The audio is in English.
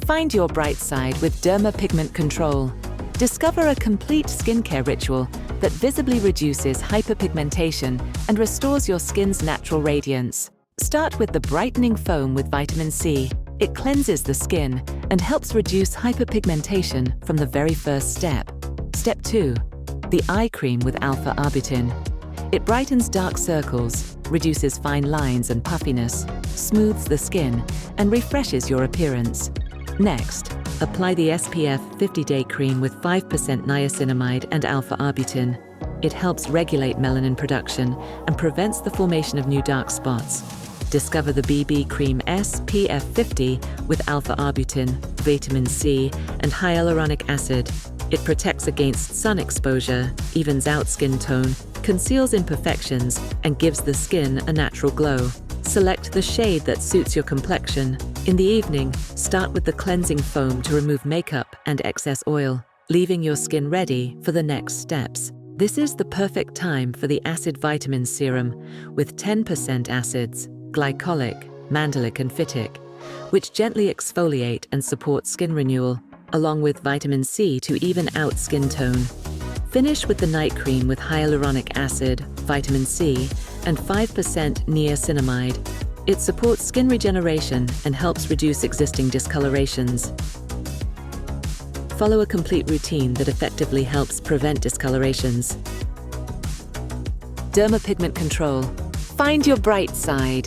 Find your bright side with Derma Pigment Control. Discover a complete skincare ritual that visibly reduces hyperpigmentation and restores your skin's natural radiance. Start with the brightening foam with vitamin C. It cleanses the skin and helps reduce hyperpigmentation from the very first step. Step 2. The eye cream with alpha-arbutin. It brightens dark circles, reduces fine lines and puffiness, smooths the skin, and refreshes your appearance. Next, apply the SPF 50-day cream with 5% niacinamide and alpha-arbutin. It helps regulate melanin production and prevents the formation of new dark spots. Discover the BB Cream SPF 50 with alpha-arbutin, vitamin C, and hyaluronic acid. It protects against sun exposure, evens out skin tone, conceals imperfections, and gives the skin a natural glow. Select the shade that suits your complexion. In the evening, start with the cleansing foam to remove makeup and excess oil, leaving your skin ready for the next steps. This is the perfect time for the acid vitamin serum with 10% acids, glycolic, mandelic, and phytic, which gently exfoliate and support skin renewal, along with vitamin C to even out skin tone. Finish with the night cream with hyaluronic acid, vitamin C, and 5% niacinamide. It supports skin regeneration and helps reduce existing discolorations. Follow a complete routine that effectively helps prevent discolorations. Derma Pigment Control. Find your bright side.